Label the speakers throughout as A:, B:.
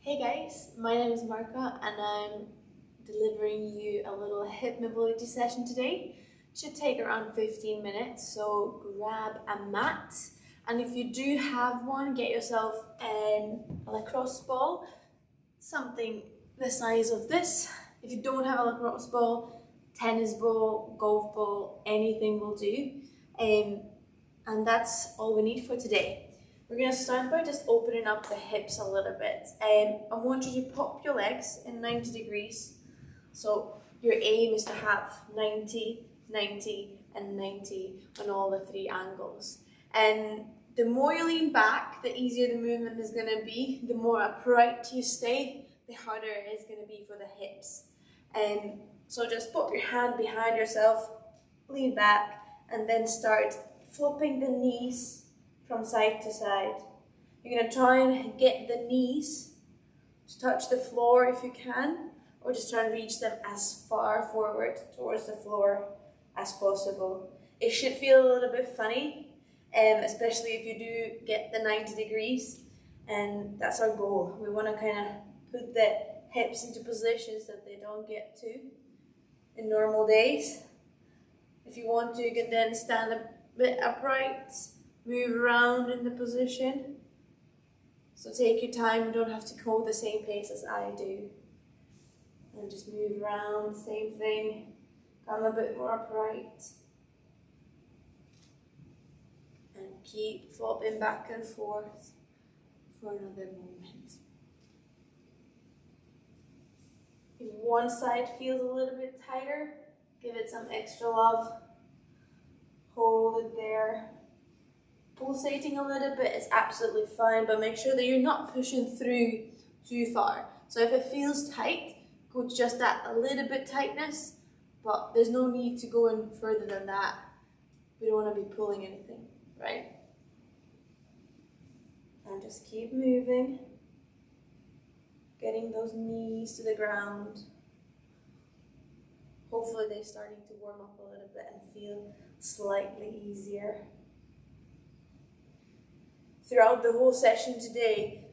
A: Hey guys, my name is Markka and I'm delivering you a little hip mobility session today. Should take around 15 minutes, so grab a mat, and if you do have one, get yourself a lacrosse ball, something the size of this. If you don't have a lacrosse ball, tennis ball, golf ball, anything will do. And that's all we need for today. We're going to start by just opening up the hips a little bit. I want you to pop your legs in 90 degrees. So your aim is to have 90, 90 and 90 on all the three angles. And the more you lean back, the easier the movement is going to be. The more upright you stay, the harder it is going to be for the hips. So just put your hand behind yourself, lean back, and then start flipping the knees from side to side. You're going to try and get the knees to touch the floor if you can, or just try and reach them as far forward towards the floor as possible. It should feel a little bit funny, especially if you do get the 90 degrees, and that's our goal. We want to kind of put the hips into positions that they don't get to in normal days. If you want to, you can then stand a bit upright, move around in the position. So take your time, you don't have to go the same pace as I do. And just move around, same thing, come a bit more upright. And keep flopping back and forth for another moment. If one side feels a little bit tighter, give it some extra love. Hold it there. Pulsating a little bit is absolutely fine, but make sure that you're not pushing through too far. So if it feels tight, go to just that a little bit tightness, but there's no need to go in further than that. We don't want to be pulling anything, right? And just keep moving, getting those knees to the ground. Hopefully they're starting to warm up a little bit and feel slightly easier. Throughout the whole session today,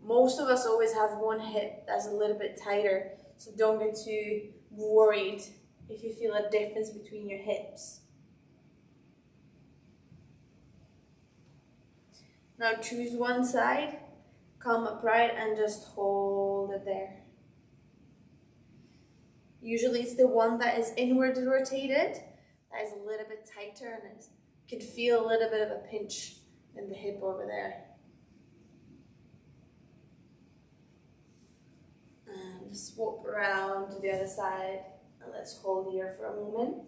A: most of us always have one hip that's a little bit tighter, so don't get too worried if you feel a difference between your hips. Now choose one side, come upright and just hold it there. Usually it's the one that is inward rotated that is a little bit tighter, and it can feel a little bit of a pinch in the hip over there. And swap around to the other side, and let's hold here for a moment.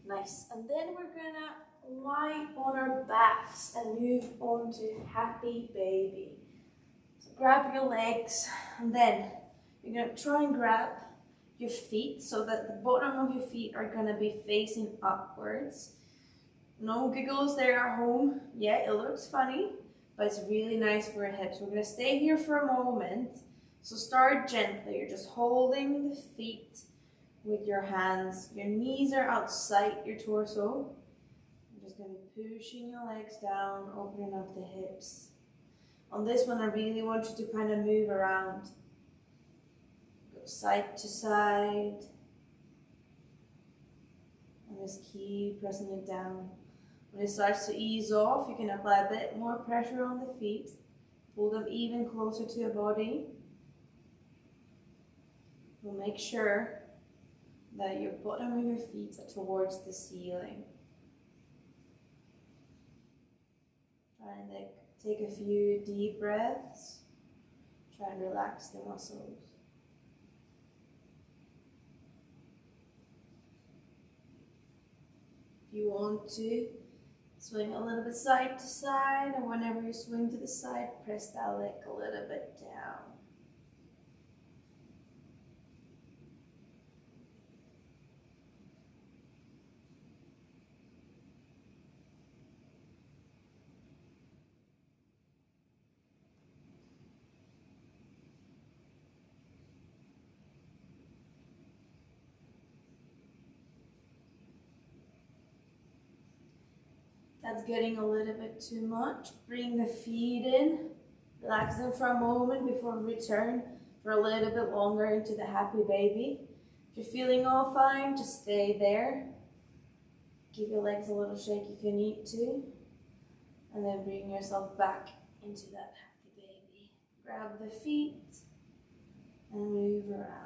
A: Nice, and then we're gonna lie on our backs and move on to happy baby. So grab your legs, and then you're gonna try and grab your feet so that the bottom of your feet are gonna be facing upwards. No giggles there at home. Yeah, it looks funny, but it's really nice for your hips. We're gonna stay here for a moment. So start gently. You're just holding the feet with your hands. Your knees are outside your torso. You're just going to be pushing your legs down, opening up the hips. On this one, I really want you to kind of move around. Go side to side. And just keep pressing it down. When it starts to ease off, you can apply a bit more pressure on the feet. Pull them even closer to your body. We'll make sure that your bottom of your feet are towards the ceiling. Try and take a few deep breaths. Try and relax the muscles. If you want to, swing a little bit side to side, and whenever you swing to the side, press that leg a little bit down. that's getting a little bit too much, bring the feet in, relax them for a moment before we return for a little bit longer into the happy baby. If you're feeling all fine, just stay there. Give your legs a little shake if you need to. And then bring yourself back into that happy baby. Grab the feet and move around.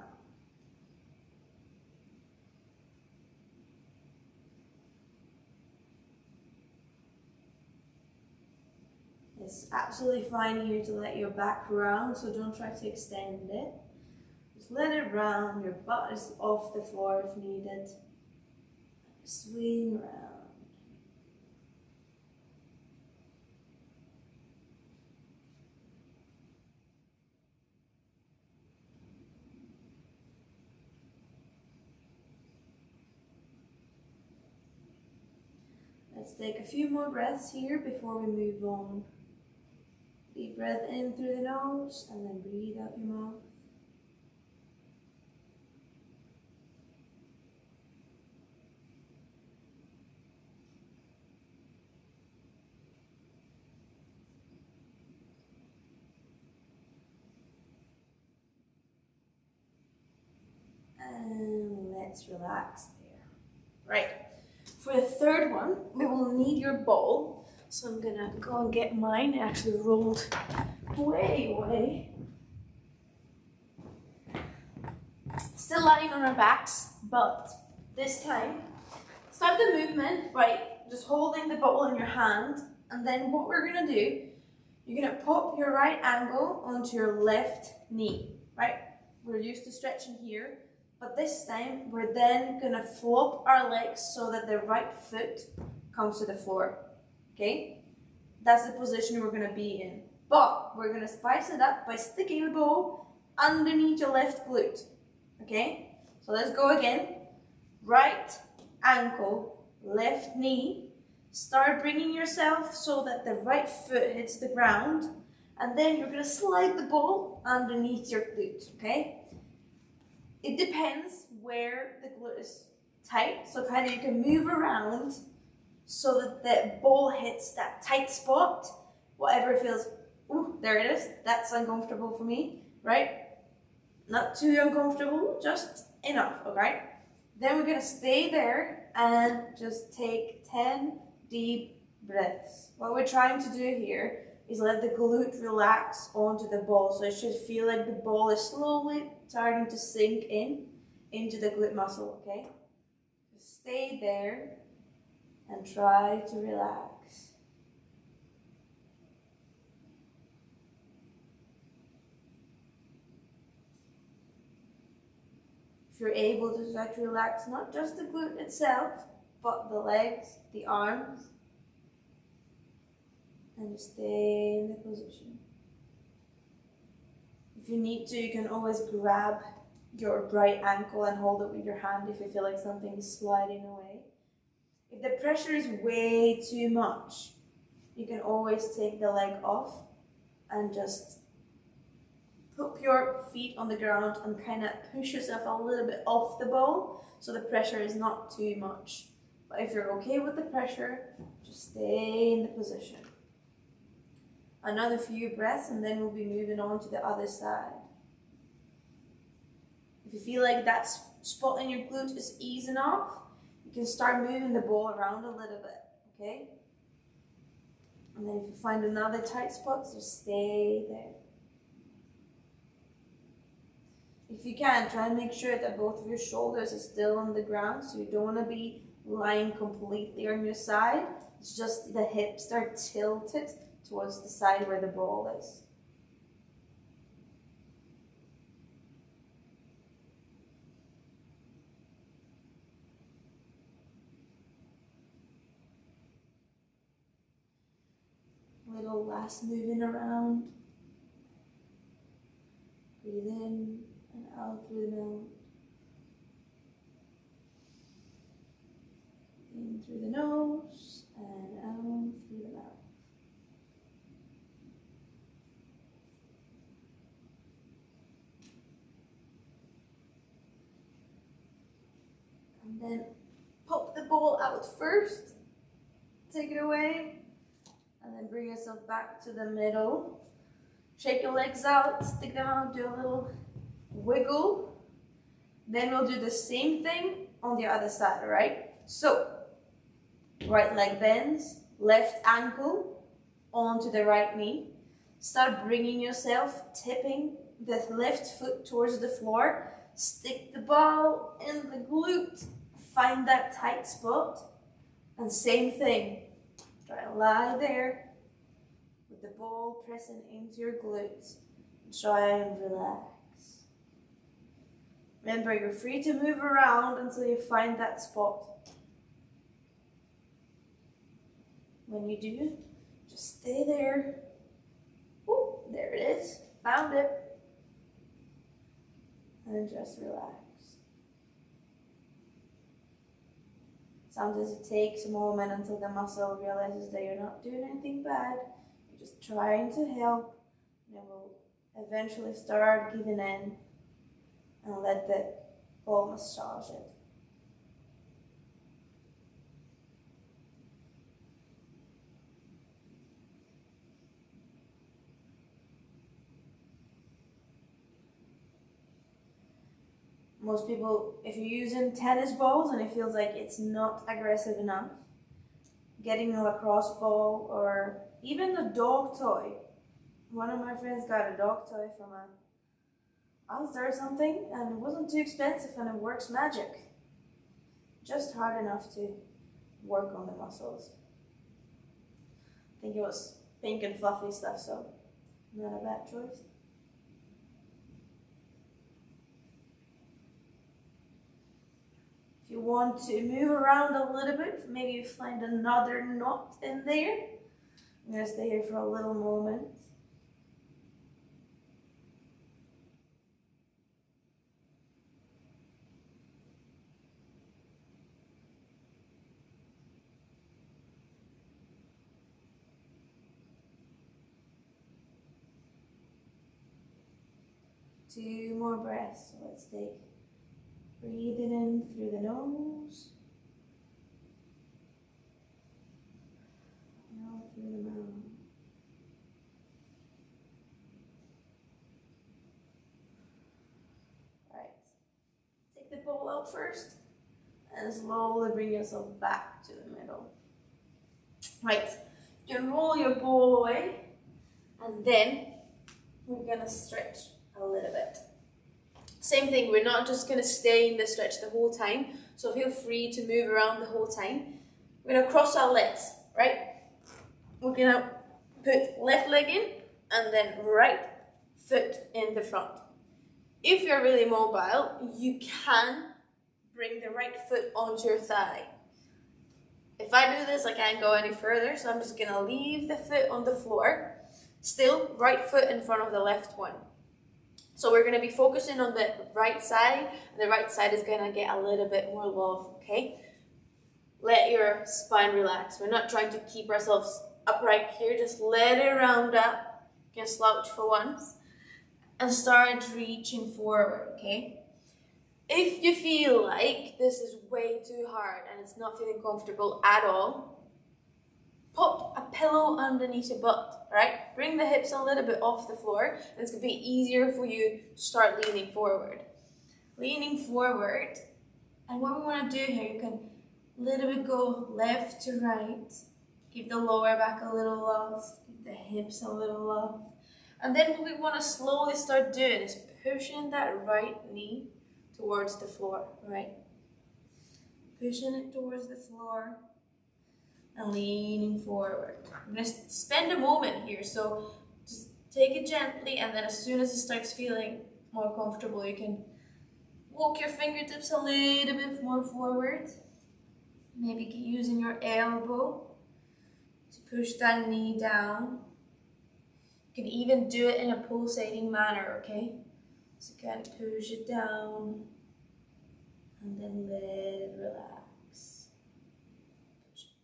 A: It's absolutely fine here to let your back round, so don't try to extend it. Just let it round, your butt is off the floor if needed. Swing around. Let's take a few more breaths here before we move on. Deep breath in through the nose and then breathe out your mouth. And let's relax there. Right. For the third one, we will need your ball. So I'm gonna go and get mine. It actually rolled way away. Still lying on our backs, but this time, start the movement by just holding the ball in your hand. And then what we're gonna do, you're gonna pop your right ankle onto your left knee, right? We're used to stretching here. But this time, we're then gonna flop our legs so that the right foot comes to the floor, okay? That's the position we're gonna be in. But we're gonna spice it up by sticking the ball underneath your left glute, okay? So let's go again. Right ankle, left knee. Start bringing yourself so that the right foot hits the ground. And then you're gonna slide the ball underneath your glute, okay? It depends where the glute is tight, so kind of you can move around so that the ball hits that tight spot, whatever feels, ooh, there it is, that's uncomfortable for me, right? Not too uncomfortable, just enough, okay? Then we're gonna stay there and just take 10 deep breaths. What we're trying to do here is let the glute relax onto the ball. So it should feel like the ball is slowly starting to sink in into the glute muscle, okay? Just stay there and try to relax. If you're able to try to relax not just the glute itself, but the legs, the arms, and stay in the position. If you need to, you can always grab your right ankle and hold it with your hand if you feel like something is sliding away. If the pressure is way too much, you can always take the leg off and just put your feet on the ground and kind of push yourself a little bit off the ball so the pressure is not too much. But if you're okay with the pressure, just stay in the position. Another few breaths and then we'll be moving on to the other side. If you feel like that spot in your glute is easing off, you can start moving the ball around a little bit, okay? And then if you find another tight spot, just stay there. If you can, try and make sure that both of your shoulders are still on the ground, so you don't want to be lying completely on your side. It's just the hips are tilted towards the side where the ball is. Little last moving around. Breathe in and out through the nose. In through the nose and out through the mouth. And then pop the ball out first. take it away. And then bring yourself back to the middle. Shake your legs out, stick them out, do a little wiggle. Then we'll do the same thing on the other side, right? So, right leg bends, left ankle onto the right knee. Start bringing yourself, tipping the left foot towards the floor. Stick the ball in the glute. Find that tight spot. And same thing. Try to lie there with the ball pressing into your glutes. Try and relax. Remember, you're free to move around until you find that spot. When you do, just stay there. Oh, there it is. Found it. And just relax. Sometimes it takes a moment until the muscle realizes that you're not doing anything bad. You're just trying to help. And it will eventually start giving in and let the ball massage it. Most people, if you're using tennis balls and it feels like it's not aggressive enough, getting a lacrosse ball or even a dog toy. One of my friends got a dog toy from a Asda or something, and it wasn't too expensive and it works magic. Just hard enough to work on the muscles. I think it was pink and fluffy stuff, so not a bad choice. If you want to move around a little bit, maybe you find another knot in there. I'm going to stay here for a little moment. Two more breaths. So let's take breathing in through the nose. Out through the mouth. Right. Take the ball out first and slowly bring yourself back to the middle. Right. You can roll your ball away and then we're going to stretch a little bit. Same thing, we're not just going to stay in the stretch the whole time, so feel free to move around the whole time. We're going to cross our legs, right? We're going to put left leg in and then right foot in the front. If you're really mobile, you can bring the right foot onto your thigh. If I do this, I can't go any further, so I'm just going to leave the foot on the floor. Still, right foot in front of the left one. So we're going to be focusing on the right side, and the right side is going to get a little bit more love, okay? Let your spine relax. We're not trying to keep ourselves upright here, just let it round up. You can slouch for once, and start reaching forward, okay? If you feel like this is way too hard, and it's not feeling comfortable at all, pop a pillow underneath your butt, right? Bring the hips a little bit off the floor, and it's going to be easier for you to start leaning forward. Leaning forward, and what we want to do here, you can a little bit go left to right, give the lower back a little love, give the hips a little love. And then what we want to slowly start doing is pushing that right knee towards the floor, right? Pushing it towards the floor. And leaning forward. I'm going to spend a moment here, so just take it gently, and then as soon as it starts feeling more comfortable, you can walk your fingertips a little bit more forward. Maybe using your elbow to push that knee down. You can even do it in a pulsating manner, okay? So you can push it down and then let it relax.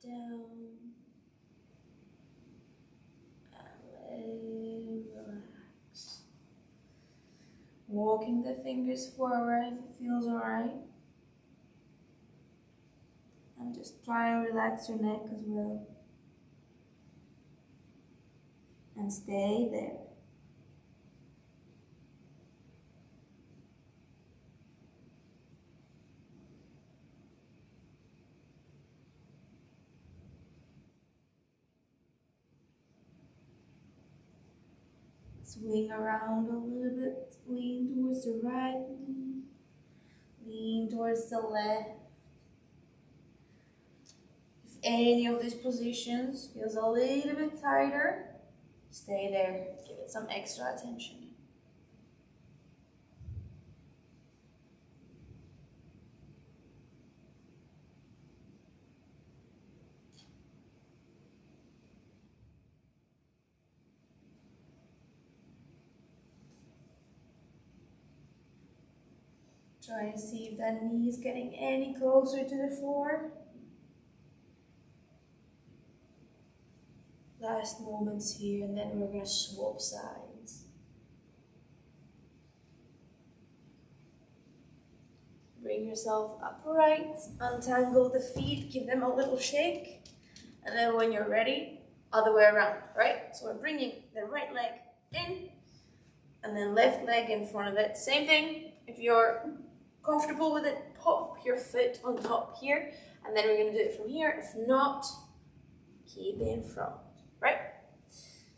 A: Down and let it relax. Walking the fingers forward if it feels alright. And just try and relax your neck as well. and stay there. Swing around a little bit, lean towards the right knee, lean towards the left. If any of these positions feels a little bit tighter, stay there, give it some extra attention. Try and see if that knee is getting any closer to the floor. Last moments here, and then we're going to swap sides. Bring yourself upright, untangle the feet, give them a little shake, and then when you're ready, other way around, right? So we're bringing the right leg in, and then left leg in front of it. Same thing, if you're comfortable with it, pop your foot on top here, and then we're going to do it from here. If not, keep it in front, right?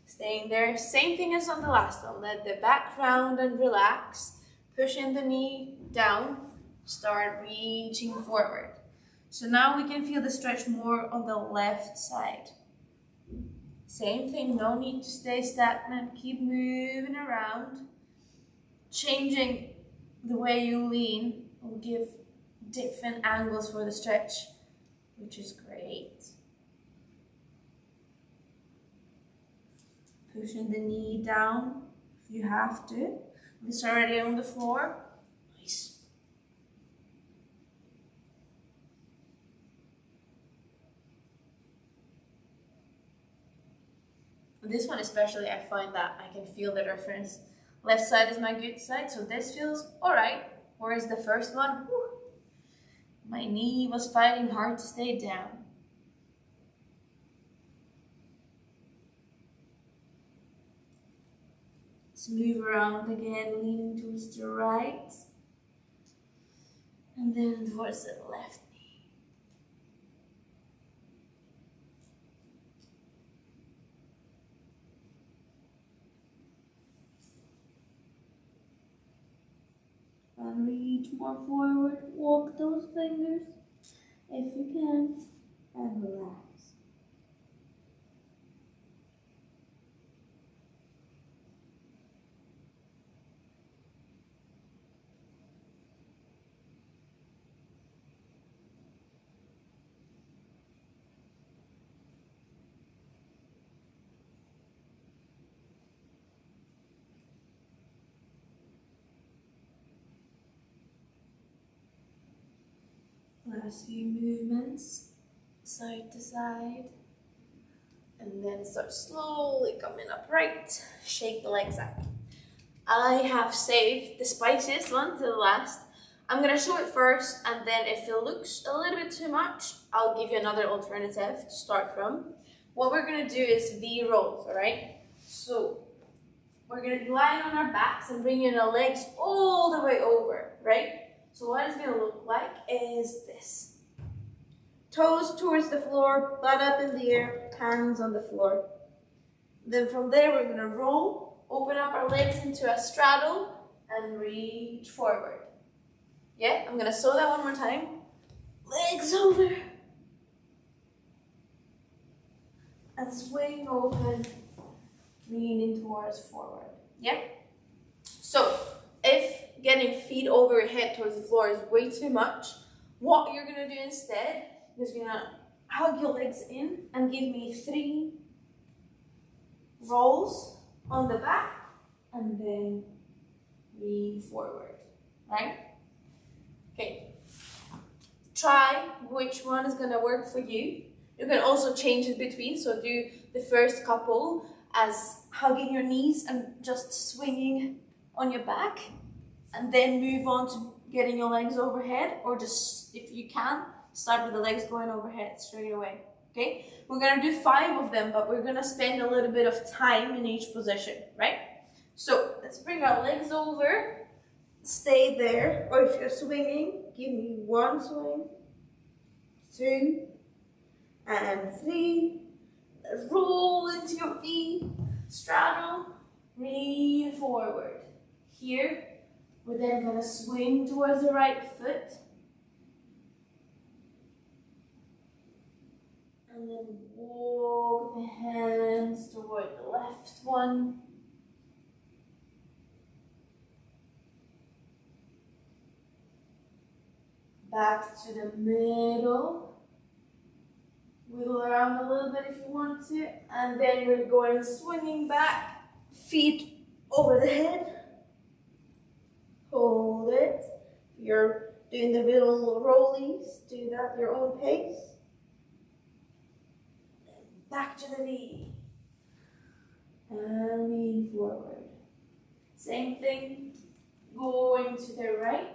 A: Staying there. Same thing as on the last one. Let the back round and relax. Pushing the knee down. Start reaching forward. So now we can feel the stretch more on the left side. Same thing, no need to stay stagnant. Keep moving around. Changing the way you lean will give different angles for the stretch, which is great. Pushing the knee down if you have to. It's already on the floor. Nice. This one especially, I find that I can feel the difference. Left side is my good side, so this feels alright. Whereas the first one, whew, my knee was fighting hard to stay down. Let's move around again, leaning towards the right. And then towards the left knee. And reach more forward, walk those fingers if you can, and relax. Last few movements, side to side, and then start slowly coming upright. Shake the legs up. I have saved the spiciest one to the last. I'm gonna show it first, and then if it looks a little bit too much, I'll give you another alternative to start from. What we're gonna do is V rolls, all right? So we're gonna be lying on our backs and bringing our legs all the way over, right? So what it's going to look like is this. Toes towards the floor, butt up in the air, hands on the floor. Then from there we're going to roll, open up our legs into a straddle and reach forward. Yeah, I'm going to show that one more time. Legs over. And swing open, leaning towards forward. Yeah? So, if getting feet over your head towards the floor is way too much, what you're gonna do instead is you're gonna hug your legs in and give me 3 rolls on the back and then lean forward, right? Okay, try which one is gonna work for you. You can also change it between, so do the first couple as hugging your knees and just swinging on your back, and then move on to getting your legs overhead, or just, if you can, start with the legs going overhead straight away. okay? We're gonna do 5 of them, but we're gonna spend a little bit of time in each position, right? So let's bring our legs over, stay there, or if you're swinging, give me 1 swing, 2, and 3. Roll into your feet, straddle, lean forward. Here, we're then gonna swing towards the right foot, and then walk the hands toward the left one. Back to the middle. Wiggle around a little bit if you want to. And then we're going swinging back, feet over the head. Hold it. You're doing the little rollies, do that at your own pace. Back to the knee. And lean forward. Same thing, going to the right.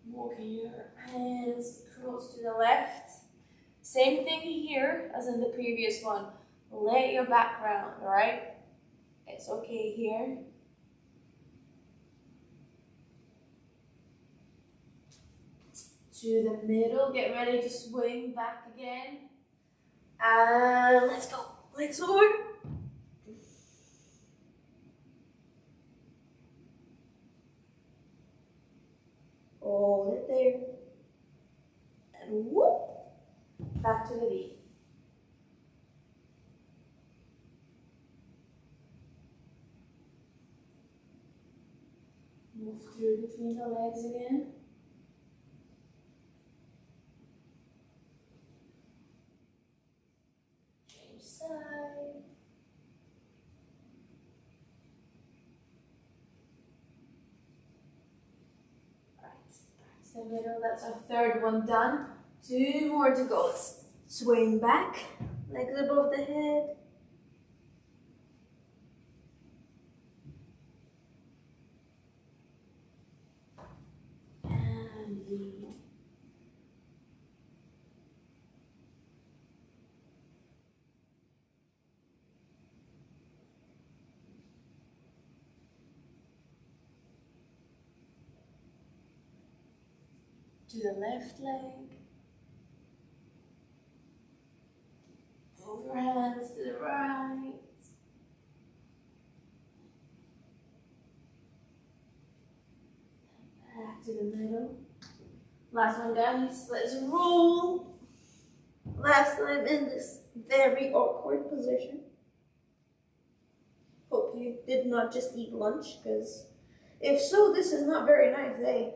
A: Walking your hands close to the left. Same thing here as in the previous one. Let your back round, alright? It's okay here. To the middle, get ready to swing back again. And let's go. Legs forward. Hold it there. And whoop. Back to the V. Move through between the legs again. Change side. The middle, that's our 3rd one done. 2 more to go. Let's swing back, legs above the head. And lean. To the left leg. Move your hands to the right. Back to the middle. Last one, guys. Let's roll. Last time in this very awkward position. Hope you did not just eat lunch, because if so, this is not very nice, eh?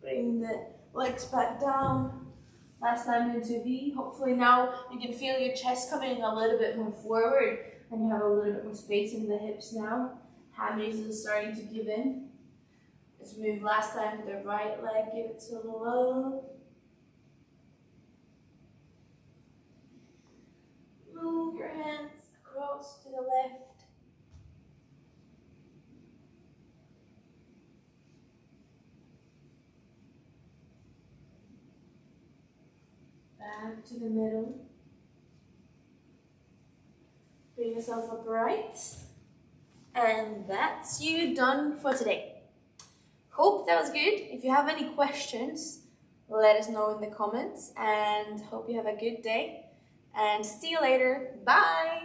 A: Bring the legs back down. Last time into V. Hopefully now you can feel your chest coming a little bit more forward and you have a little bit more space in the hips now. Hammies is starting to give in. Let's move last time to the right leg. Give it some love. Move your hands across to the left. Back to the middle. Bring yourself upright. And that's you done for today. Hope that was good. If you have any questions, let us know in the comments. And hope you have a good day. And see you later. Bye!